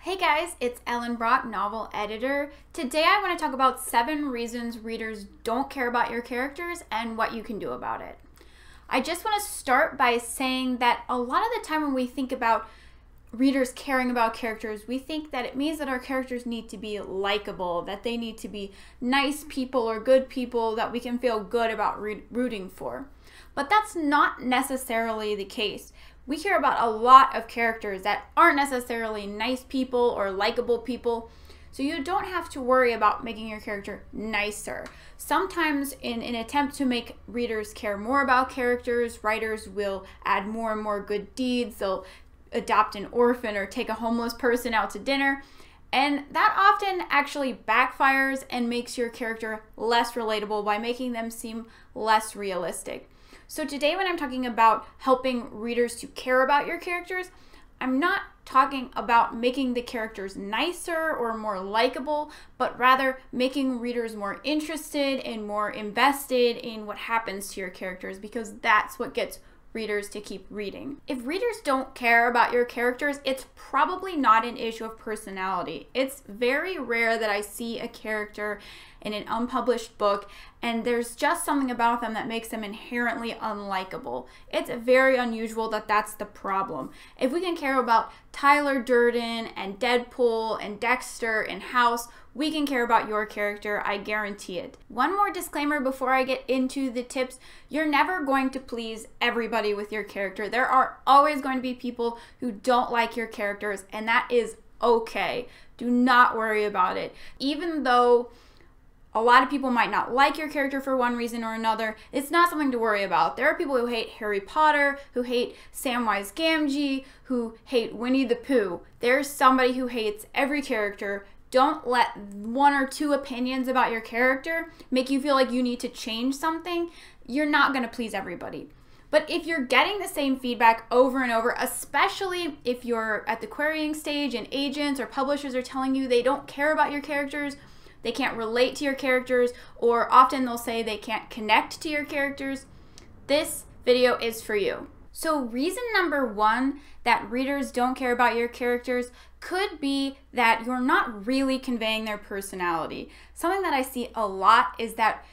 Hey guys, it's Ellen Brock, novel editor. Today I want to talk about 7 reasons readers don't care about your characters and what you can do about it. I just want to start by saying that a lot of the time when we think about readers caring about characters, we think that it means that our characters need to be likable, that they need to be nice people or good people that we can feel good about rooting for. But that's not necessarily the case. We care about a lot of characters that aren't necessarily nice people or likable people, so you don't have to worry about making your character nicer. Sometimes in an attempt to make readers care more about characters, writers will add more and more good deeds. They'll adopt an orphan or take a homeless person out to dinner, and that often actually backfires and makes your character less relatable by making them seem less realistic. So today when I'm talking about helping readers to care about your characters, I'm not talking about making the characters nicer or more likable, but rather making readers more interested and more invested in what happens to your characters, because that's what gets readers to keep reading. If readers don't care about your characters, it's probably not an issue of personality. It's very rare that I see a character in an unpublished book and there's just something about them that makes them inherently unlikable. It's very unusual that that's the problem. If we can care about Tyler Durden and Deadpool and Dexter and House, we can care about your character, I guarantee it. One more disclaimer before I get into the tips. You're never going to please everybody with your character. There are always going to be people who don't like your characters, and that is okay. Do not worry about it. Even though a lot of people might not like your character for one reason or another, it's not something to worry about. There are people who hate Harry Potter, who hate Samwise Gamgee, who hate Winnie the Pooh. There's somebody who hates every character. Don't let 1 or 2 opinions about your character make you feel like you need to change something. You're not going to please everybody. But if you're getting the same feedback over and over, especially if you're at the querying stage and agents or publishers are telling you they don't care about your characters, they can't relate to your characters, or often they'll say they can't connect to your characters, this video is for you. So reason number 1 that readers don't care about your characters could be that you're not really conveying their personality. Something that I see a lot is that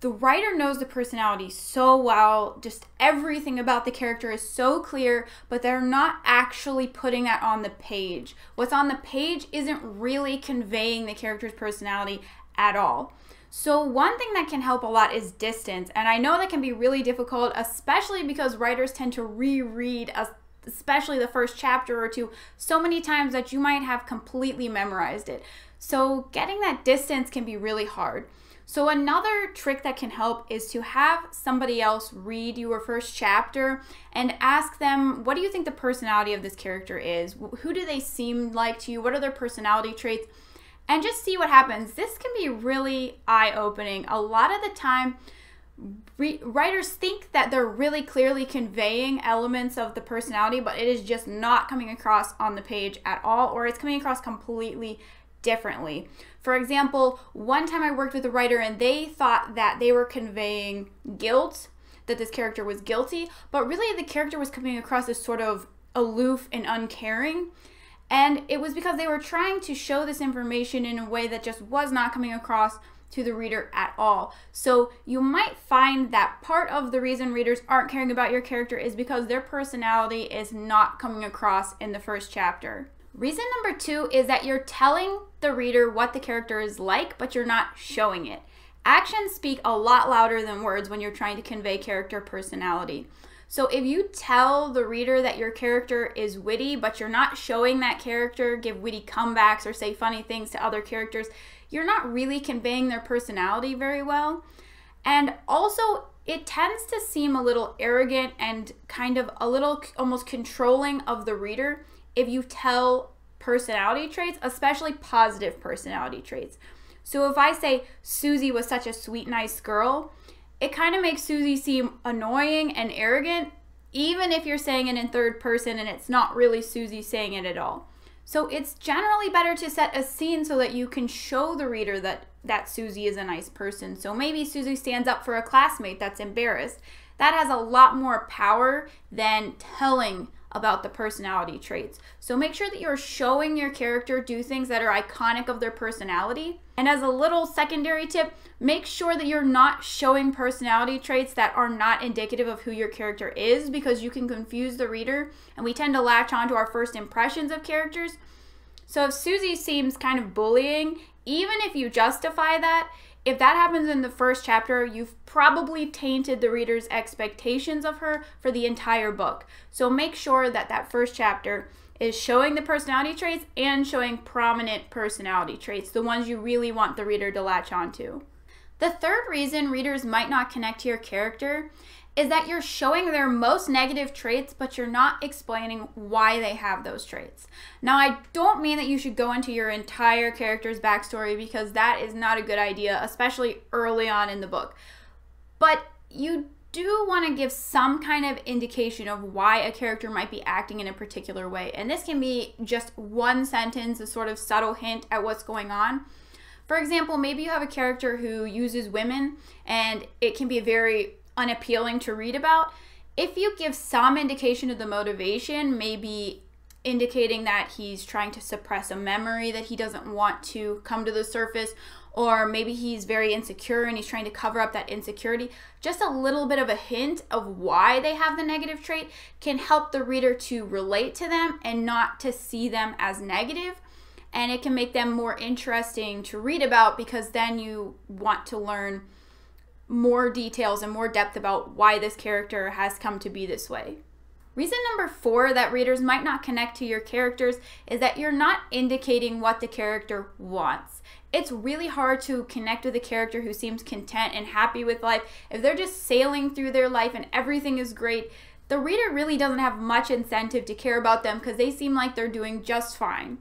the writer knows the personality so well, just everything about the character is so clear, but they're not actually putting that on the page. What's on the page isn't really conveying the character's personality at all. So one thing that can help a lot is distance, and I know that can be really difficult, especially because writers tend to reread especially the first chapter or 2 so many times that you might have completely memorized it. So getting that distance can be really hard. So another trick that can help is to have somebody else read your first chapter and ask them, what do you think the personality of this character is? Who do they seem like to you? What are their personality traits? And just see what happens. This can be really eye-opening. A lot of the time, writers think that they're really clearly conveying elements of the personality, but it is just not coming across on the page at all, or it's coming across completely differently. For example, one time I worked with a writer and they thought that they were conveying guilt, that this character was guilty, but really the character was coming across as sort of aloof and uncaring. And it was because they were trying to show this information in a way that just was not coming across to the reader at all. So you might find that part of the reason readers aren't caring about your character is because their personality is not coming across in the first chapter. Reason number 2 is that you're telling the reader what the character is like, but you're not showing it. Actions speak a lot louder than words when you're trying to convey character personality. So if you tell the reader that your character is witty, but you're not showing that character give witty comebacks or say funny things to other characters, you're not really conveying their personality very well. And also, it tends to seem a little arrogant and kind of a little almost controlling of the reader if you tell personality traits, especially positive personality traits. So if I say Susie was such a sweet, nice girl, it kind of makes Susie seem annoying and arrogant, even if you're saying it in third person and it's not really Susie saying it at all. So it's generally better to set a scene so that you can show the reader that Susie is a nice person. So maybe Susie stands up for a classmate that's embarrassed. That has a lot more power than telling about the personality traits. So make sure that you're showing your character do things that are iconic of their personality. And as a little secondary tip, make sure that you're not showing personality traits that are not indicative of who your character is, because you can confuse the reader, and we tend to latch on to our first impressions of characters. So if Susie seems kind of bullying, even if you justify that, if that happens in the first chapter, you've probably tainted the reader's expectations of her for the entire book. So make sure that that first chapter is showing the personality traits and showing prominent personality traits, the ones you really want the reader to latch onto. The third reason readers might not connect to your character is that you're showing their most negative traits, but you're not explaining why they have those traits. Now, I don't mean that you should go into your entire character's backstory, because that is not a good idea, especially early on in the book. But you do want to give some kind of indication of why a character might be acting in a particular way. And this can be just one sentence, a sort of subtle hint at what's going on. For example, maybe you have a character who uses women, and it can be very unappealing to read about. If you give some indication of the motivation, maybe indicating that he's trying to suppress a memory that he doesn't want to come to the surface, or maybe he's very insecure and he's trying to cover up that insecurity, just a little bit of a hint of why they have the negative trait can help the reader to relate to them and not to see them as negative. And it can make them more interesting to read about, because then you want to learn more details and more depth about why this character has come to be this way. Reason number 4 that readers might not connect to your characters is that you're not indicating what the character wants. It's really hard to connect with a character who seems content and happy with life. If they're just sailing through their life and everything is great, the reader really doesn't have much incentive to care about them, because they seem like they're doing just fine.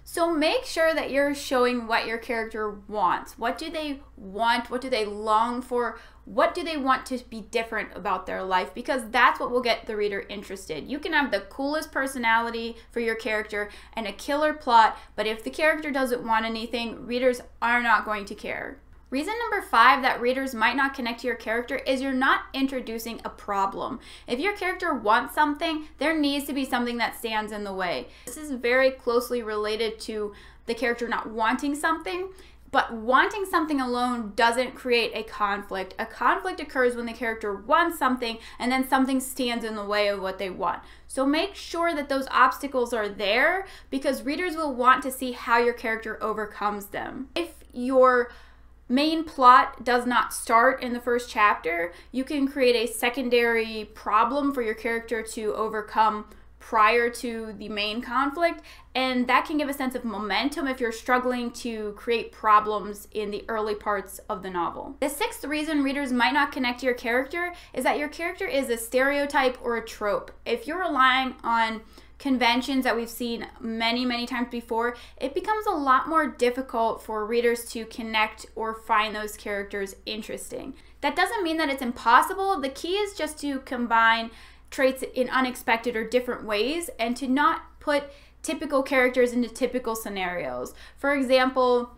So make sure that you're showing what your character wants. What do they want? What do they long for? What do they want to be different about their life? Because that's what will get the reader interested. You can have the coolest personality for your character and a killer plot, but if the character doesn't want anything, readers are not going to care. Reason number 5 that readers might not connect to your character is you're not introducing a problem. If your character wants something, there needs to be something that stands in the way. This is very closely related to the character not wanting something, but wanting something alone doesn't create a conflict. A conflict occurs when the character wants something and then something stands in the way of what they want. So make sure that those obstacles are there, because readers will want to see how your character overcomes them. If your main plot does not start in the first chapter, you can create a secondary problem for your character to overcome prior to the main conflict, and that can give a sense of momentum if you're struggling to create problems in the early parts of the novel. The 6th reason readers might not connect to your character is that your character is a stereotype or a trope. If you're relying on conventions that we've seen many times before, it becomes a lot more difficult for readers to connect or find those characters interesting. That doesn't mean that it's impossible. The key is just to combine traits in unexpected or different ways, and to not put typical characters into typical scenarios. For example,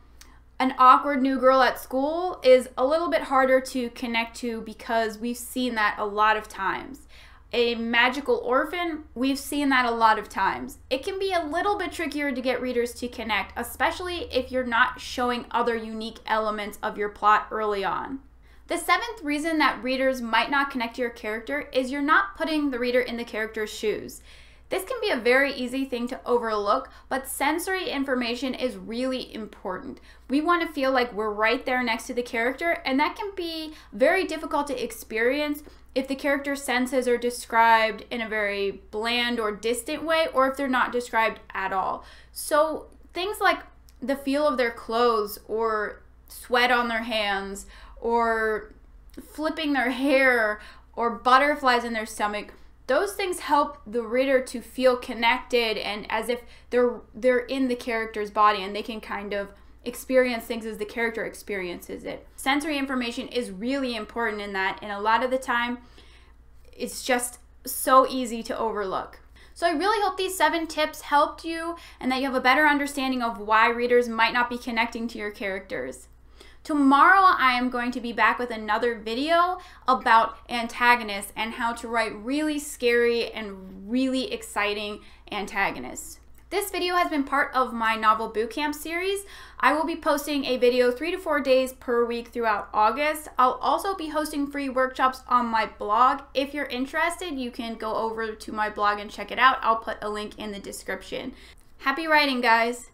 an awkward new girl at school is a little bit harder to connect to, because we've seen that a lot of times. A magical orphan, we've seen that a lot of times. It can be a little bit trickier to get readers to connect, especially if you're not showing other unique elements of your plot early on. The 7th reason that readers might not connect to your character is you're not putting the reader in the character's shoes. This can be a very easy thing to overlook, but sensory information is really important. We want to feel like we're right there next to the character, and that can be very difficult to experience if the character's senses are described in a very bland or distant way, or if they're not described at all. So things like the feel of their clothes, or sweat on their hands, or flipping their hair, or butterflies in their stomach, those things help the reader to feel connected and as if they're in the character's body, and they can kind of experience things as the character experiences it. Sensory information is really important in that, and a lot of the time it's just so easy to overlook. So I really hope these 7 tips helped you, and that you have a better understanding of why readers might not be connecting to your characters. Tomorrow I am going to be back with another video about antagonists and how to write really scary and really exciting antagonists. This video has been part of my novel bootcamp series. I will be posting a video 3 to 4 days per week throughout August. I'll also be hosting free workshops on my blog. If you're interested, you can go over to my blog and check it out. I'll put a link in the description. Happy writing, guys!